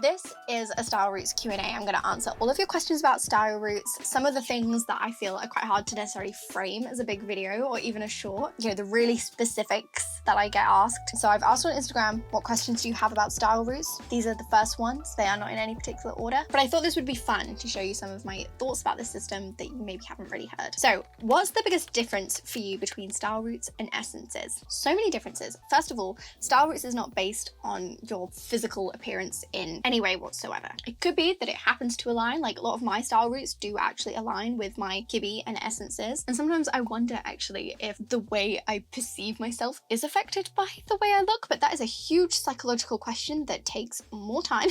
This is a style roots Q&A. I'm going to answer all of your questions about style roots, some of the things that I feel are quite hard to necessarily frame as a big video or even a short, the really specifics that I get asked. So I've asked on Instagram, what questions do you have about style roots? These are the first ones. They are not in any particular order, but I thought this would be fun to show you some of my thoughts about this system that you maybe haven't really heard. So what's the biggest difference for you between style roots and essences? So many differences. First of all, style roots is not based on your physical appearance in any way whatsoever. It could be that it happens to align, like a lot of my style roots do actually align with my Kibbe and essences. And sometimes I wonder actually if the way I perceive myself is affected by the way I look, but that is a huge psychological question that takes more time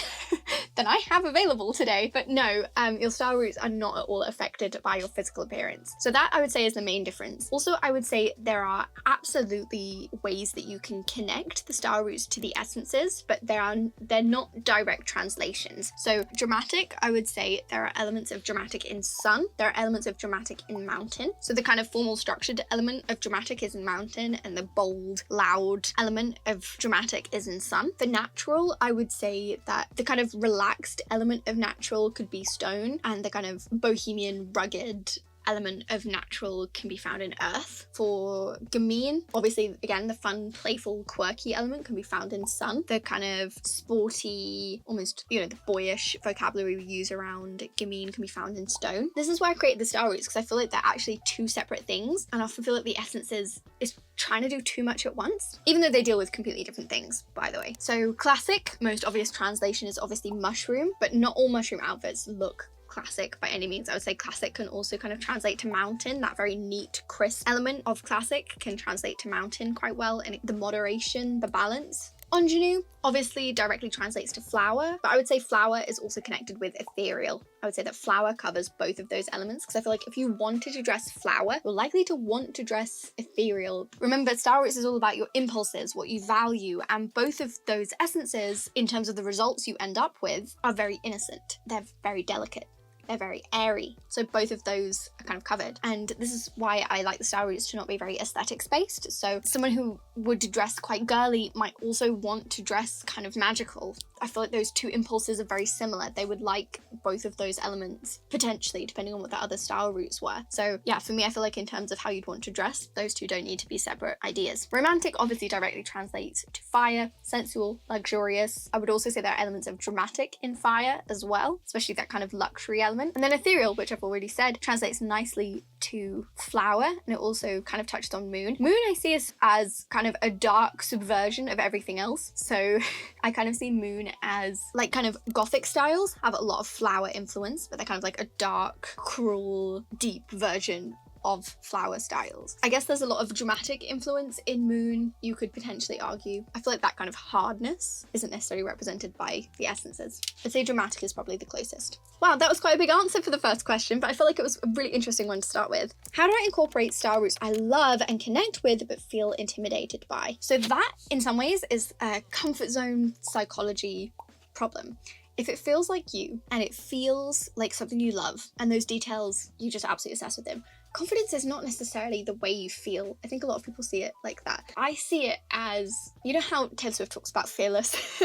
than I have available today. But no, your style roots are not at all affected by your physical appearance. So that I would say is the main difference. Also, I would say there are absolutely ways that you can connect the style roots to the essences, but they're not direct translations. So dramatic, I would say there are elements of dramatic in sun, there are elements of dramatic in mountain. So the kind of formal structured element of dramatic is in mountain, and the bold, loud element of dramatic is in sun. For natural, I would say that the kind of relaxed element of natural could be stone, and the kind of bohemian, rugged element of natural can be found in earth. For gamine, obviously, again, the fun, playful, quirky element can be found in sun. The kind of sporty, almost, the boyish vocabulary we use around gamine can be found in stone. This is why I created the style roots, because I feel like they're actually two separate things, and I often feel like the essences is trying to do too much at once, even though they deal with completely different things, by the way. So classic, most obvious translation is obviously mushroom, but not all mushroom outfits look classic by any means. I would say classic can also kind of translate to mountain. That very neat, crisp element of classic can translate to mountain quite well, and the moderation, the balance. Ingenue obviously directly translates to flower, but I would say flower is also connected with ethereal. I would say that flower covers both of those elements, because I feel like if you wanted to dress flower, you're likely to want to dress ethereal. Remember, style roots is all about your impulses, what you value, and both of those essences, in terms of the results you end up with, are very innocent. They're very delicate. They're very airy. So both of those are kind of covered. And this is why I like the style roots to not be very aesthetics based. So someone who would dress quite girly might also want to dress kind of magical. I feel like those two impulses are very similar. They would like both of those elements, potentially, depending on what the other style roots were. So yeah, for me, I feel like in terms of how you'd want to dress, those two don't need to be separate ideas. Romantic obviously directly translates to fire, sensual, luxurious. I would also say there are elements of dramatic in fire as well, especially that kind of luxury element. And then ethereal, which I've already said, translates nicely to flower, and it also kind of touched on moon. Moon I see as kind of a dark subversion of everything else. So I kind of see moon as like kind of gothic styles have a lot of flower influence, but they're kind of like a dark, cruel, deep version of flower styles. I guess there's a lot of dramatic influence in moon, you could potentially argue. I feel like that kind of hardness isn't necessarily represented by the essences. I'd say dramatic is probably the closest. Wow, that was quite a big answer for the first question, but I feel like it was a really interesting one to start with. How do I incorporate style roots I love and connect with but feel intimidated by? So that, in some ways, is a comfort zone psychology problem. If it feels like you, and it feels like something you love, and those details you just absolutely obsess with them, confidence is not necessarily the way you feel. I think a lot of people see it like that. I see it as, you know how Taylor Swift talks about fearless,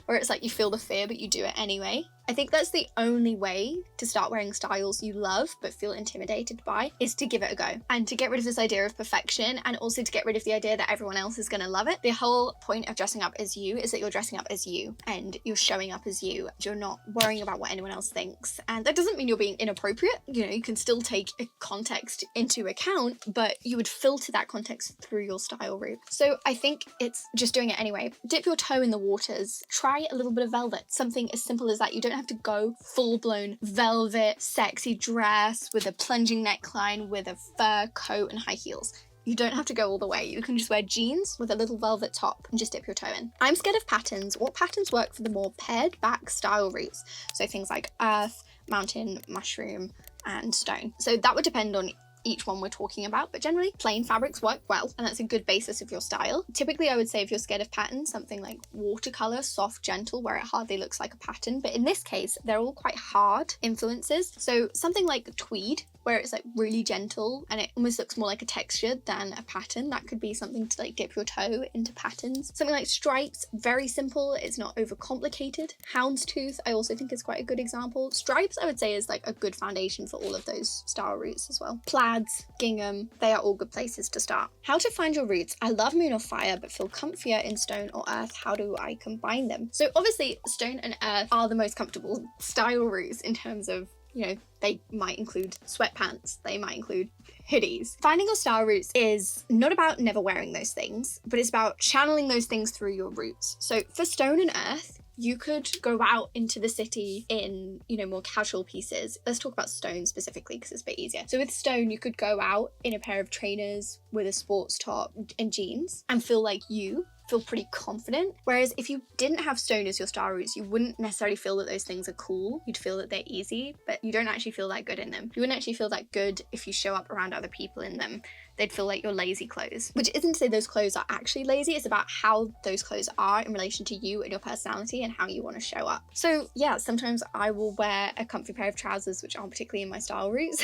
where it's like you feel the fear but you do it anyway? I think that's the only way to start wearing styles you love but feel intimidated by, is to give it a go, and to get rid of this idea of perfection, and also to get rid of the idea that everyone else is going to love it. The whole point of dressing up as you is that you're dressing up as you, and you're showing up as you. You're not worrying about what anyone else thinks, and that doesn't mean you're being inappropriate. You can still take a context into account, but you would filter that context through your style route. So I think it's just doing it anyway. Dip your toe in the waters, try a little bit of velvet, something as simple as that. You don't have to go full-blown velvet sexy dress with a plunging neckline with a fur coat and high heels. You don't have to go all the way. You can just wear jeans with a little velvet top and just dip your toe in. I'm scared of patterns. What patterns work for the more pared back style routes? So things like earth, mountain, mushroom, and stone. So that would depend on each one we're talking about, but generally plain fabrics work well, and that's a good basis of your style. Typically, I would say if you're scared of patterns, something like watercolor, soft, gentle, where it hardly looks like a pattern, but in this case, they're all quite hard influences. So something like tweed where it's like really gentle and it almost looks more like a texture than a pattern. That could be something to like dip your toe into patterns. Something like stripes, very simple, it's not overcomplicated. Houndstooth I also think is quite a good example. Stripes I would say is like a good foundation for all of those style roots as well. Plaids, gingham, they are all good places to start. How to find your roots. I love moon or fire but feel comfier in stone or earth. How do I combine them? So obviously stone and earth are the most comfortable style roots in terms of, you know, they might include sweatpants, they might include hoodies. Finding your style roots is not about never wearing those things, but it's about channeling those things through your roots. So for stone and earth, you could go out into the city in, you know, more casual pieces. Let's talk about stone specifically because it's a bit easier. So with stone, you could go out in a pair of trainers with a sports top and jeans and feel like you feel pretty confident. Whereas if you didn't have stone as your style roots, you wouldn't necessarily feel that those things are cool. You'd feel that they're easy, but you don't actually feel that good in them. You wouldn't actually feel that good if you show up around other people in them. They'd feel like your lazy clothes, which isn't to say those clothes are actually lazy. It's about how those clothes are in relation to you and your personality and how you want to show up. So yeah, sometimes I will wear a comfy pair of trousers, which aren't particularly in my style roots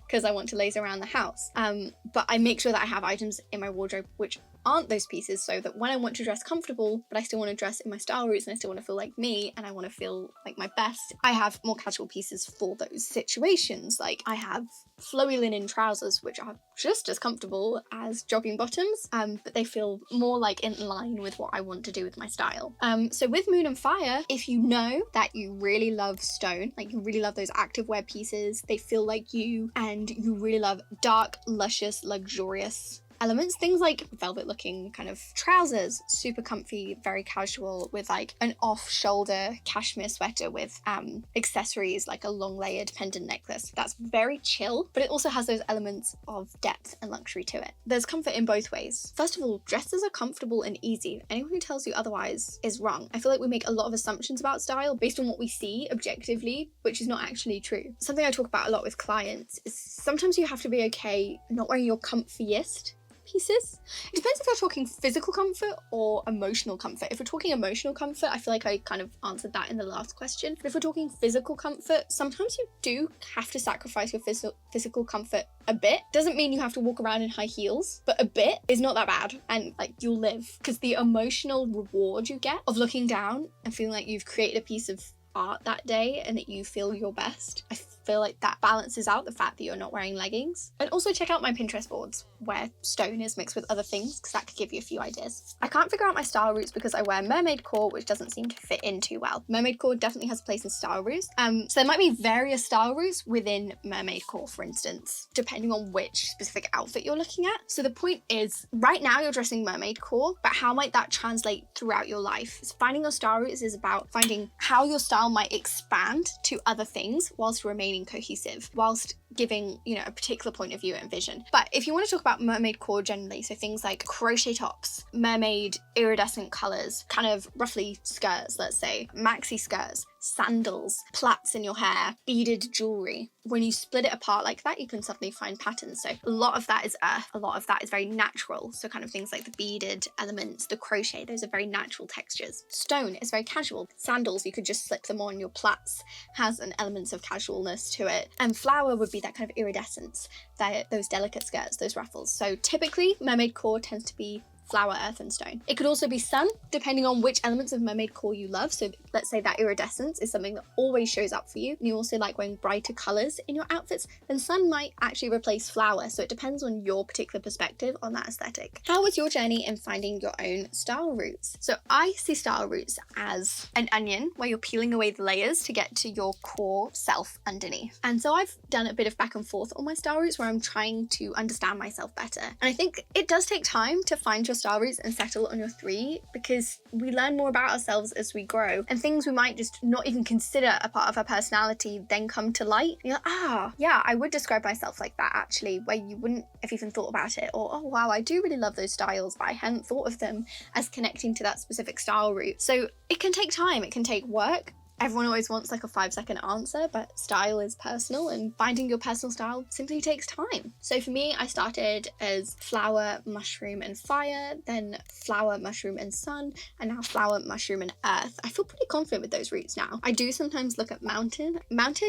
because I want to laze around the house. But I make sure that I have items in my wardrobe which aren't those pieces, so that when I want to dress comfortable, but I still want to dress in my style roots and I still want to feel like me and I want to feel like my best, I have more casual pieces for those situations. Like I have flowy linen trousers, which are just as comfortable as jogging bottoms, but they feel more like in line with what I want to do with my style. So with moon and fire, if you know that you really love stone, like you really love those activewear pieces, they feel like you, and you really love dark, luscious, luxurious elements, things like velvet looking kind of trousers, super comfy, very casual, with like an off shoulder cashmere sweater with accessories like a long layered pendant necklace. That's very chill, but it also has those elements of depth and luxury to it. There's comfort in both ways. First of all, dresses are comfortable and easy. Anyone who tells you otherwise is wrong. I feel like we make a lot of assumptions about style based on what we see objectively, which is not actually true. Something I talk about a lot with clients is sometimes you have to be okay not wearing your comfiest pieces. It depends if you're talking physical comfort or emotional comfort. If we're talking emotional comfort, I feel like I kind of answered that in the last question. But if we're talking physical comfort, sometimes you do have to sacrifice your physical comfort a bit. Doesn't mean you have to walk around in high heels, but a bit is not that bad, and like you'll live, because the emotional reward you get of looking down and feeling like you've created a piece of art that day and that you feel your best, I feel like that balances out the fact that you're not wearing leggings. And also check out my Pinterest boards where stone is mixed with other things, because that could give you a few ideas. I can't figure out my style roots because I wear mermaid core, which doesn't seem to fit in too well. Mermaid core definitely has a place in style roots. So there might be various style roots within mermaid core, for instance, depending on which specific outfit you're looking at. So the point is, right now you're dressing mermaid core, but how might that translate throughout your life? So finding your style roots is about finding how your style might expand to other things whilst remaining cohesive, whilst giving, you know, a particular point of view and vision. But if you want to talk about mermaid core generally, so things like crochet tops, mermaid iridescent colors, kind of roughly skirts, let's say, maxi skirts, sandals, plaits in your hair, beaded jewelry. When you split it apart like that, you can suddenly find patterns. So a lot of that is earth, a lot of that is very natural. So kind of things like the beaded elements, the crochet, those are very natural textures. Stone is very casual. Sandals, you could just slip them on. Your plaits has an element of casualness to it. And flower would be that kind of iridescence, those delicate skirts, those ruffles. So typically mermaid core tends to be flower, earth and stone. It could also be sun, depending on which elements of mermaid core you love. So let's say that iridescence is something that always shows up for you, and you also like wearing brighter colors in your outfits, then sun might actually replace flower. So it depends on your particular perspective on that aesthetic. How was your journey in finding your own style roots? So I see style roots as an onion where you're peeling away the layers to get to your core self underneath. And so I've done a bit of back and forth on my style roots where I'm trying to understand myself better. And I think it does take time to find your style roots and settle on your three, because we learn more about ourselves as we grow, and things we might just not even consider a part of our personality then come to light. You're like, yeah, I would describe myself like that actually, where you wouldn't have even thought about it, or oh wow, I do really love those styles, but I hadn't thought of them as connecting to that specific style route. So it can take time, it can take work. everyone always wants like a 5-second answer, but style is personal and finding your personal style simply takes time. So for me, I started as flower, mushroom and fire, then flower, mushroom and sun, and now flower, mushroom and earth. I feel pretty confident with those roots now. I do sometimes look at mountain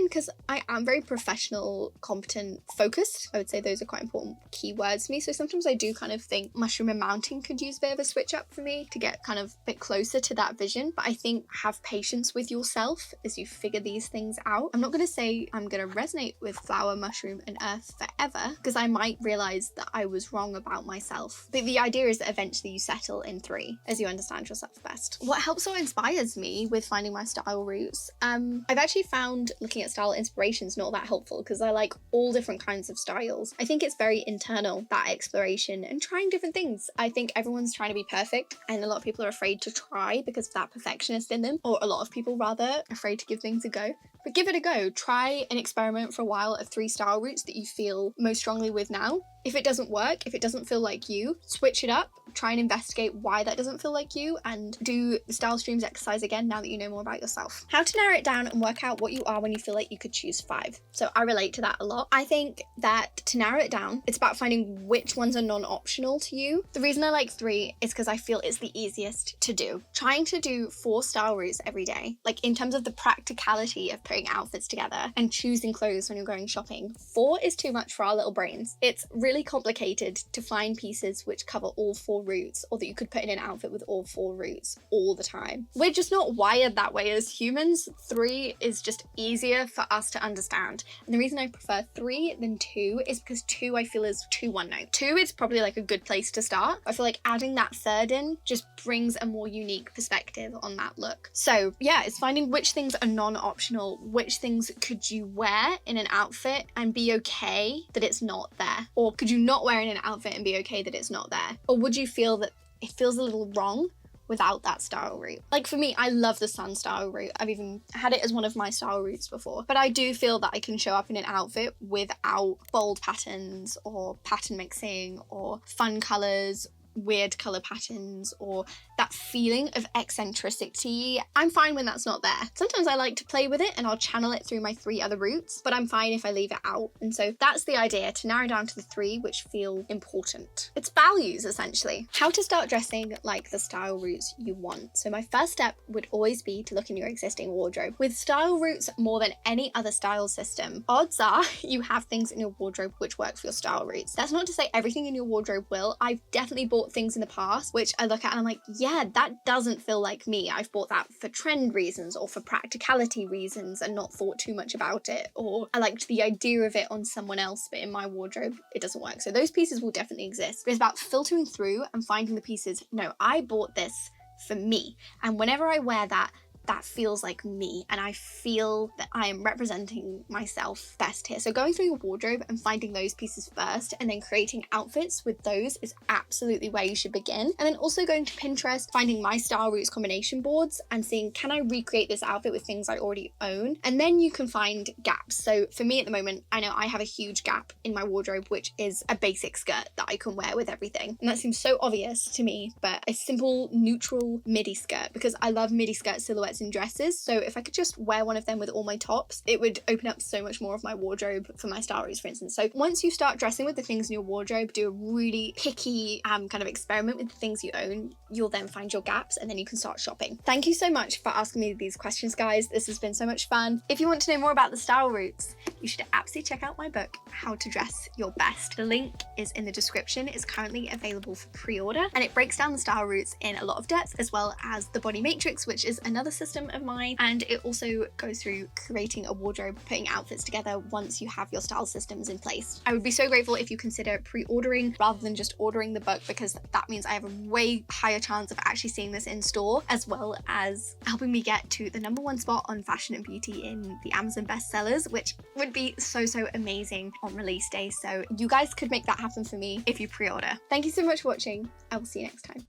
because I am very professional, competent, focused. I would say those are quite important keywords to me. So sometimes I do kind of think mushroom and mountain could use a bit of a switch up for me to get kind of a bit closer to that vision. But I think have patience with yourself as you figure these things out. I'm not going to say I'm going to resonate with flower, mushroom and earth forever, because I might realize that I was wrong about myself. But the idea is that eventually you settle in 3 as you understand yourself best. What helps or inspires me with finding my style roots? I've actually found looking at style inspirations not that helpful, because I like all different kinds of styles. I think it's very internal, that exploration and trying different things. I think everyone's trying to be perfect, and a lot of people are afraid to try because of that perfectionist in them, or a lot of people rather afraid to give things a go. But give it a go. Try and experiment for a while of 3 style routes that you feel most strongly with now. If it doesn't work, if it doesn't feel like you, switch it up. Try and investigate why that doesn't feel like you, and do the style streams exercise again now that you know more about yourself. How to narrow it down and work out what you are when you feel like you could choose 5. So I relate to that a lot. I think that to narrow it down, it's about finding which ones are non-optional to you. The reason I like 3 is because I feel it's the easiest to do. Trying to do 4 style routes every day, like in terms of the practicality of putting outfits together and choosing clothes when you're going shopping, 4 is too much for our little brains. It's really complicated to find pieces which cover all 4 routes, or that you could put in an outfit with all 4 routes all the time. We're just not wired that way as humans. 3 is just easier for us to understand. And the reason I prefer 3 than 2 is because 2 I feel is too one note. 2 is probably like a good place to start. I feel like adding that 3rd in just brings a more unique perspective on that look. So yeah, it's finding which things are non-optional, which things could you wear in an outfit and be okay that it's not there, or could you not wear in an outfit and be okay that it's not there, or would you feel that it feels a little wrong without that style route? Like for me, I love the sun style route. I've even had it as one of my style routes before, but I do feel that I can show up in an outfit without bold patterns or pattern mixing or fun colors, weird color patterns, or that feeling of eccentricity. I'm fine when that's not there. Sometimes I like to play with it and I'll channel it through my 3 other routes, but I'm fine if I leave it out. And so that's the idea, to narrow down to the 3 which feel important. It's values, essentially. How to start dressing like the style routes you want. So my first step would always be to look in your existing wardrobe. With style routes more than any other style system, odds are you have things in your wardrobe which work for your style routes. That's not to say everything in your wardrobe will. I've definitely bought things in the past which I look at and I'm like, yeah, that doesn't feel like me. I've bought that for trend reasons or for practicality reasons and not thought too much about it, or I liked the idea of it on someone else but in my wardrobe it doesn't work. So those pieces will definitely exist, but it's about filtering through and finding the pieces, no, I bought this for me, and whenever I wear that, that feels like me and I feel that I am representing myself best here. So going through your wardrobe and finding those pieces first and then creating outfits with those is absolutely where you should begin. And then also going to Pinterest, finding my style routes combination boards and seeing, can I recreate this outfit with things I already own? And then you can find gaps. So for me at the moment, I know I have a huge gap in my wardrobe, which is a basic skirt that I can wear with everything. And that seems so obvious to me, but a simple neutral midi skirt, because I love midi skirt silhouettes and dresses. So if I could just wear one of them with all my tops, it would open up so much more of my wardrobe for my style routes, for instance. So once you start dressing with the things in your wardrobe, do a really picky kind of experiment with the things you own, you'll then find your gaps and then you can start shopping. Thank you so much for asking me these questions, guys. This has been so much fun. If you want to know more about the style routes, you should absolutely check out my book, How to Dress Your Best. The link is in the description. It's currently available for pre-order, and it breaks down the style routes in a lot of depth, as well as the body matrix, which is another system of mine, and it also goes through creating a wardrobe, putting outfits together once you have your style systems in place. I would be so grateful if you consider pre-ordering rather than just ordering the book, because that means I have a way higher chance of actually seeing this in store, as well as helping me get to the #1 spot on fashion and beauty in the Amazon bestsellers, which would be so amazing on release day. So you guys could make that happen for me if you pre-order. Thank you so much for watching. I will see you next time.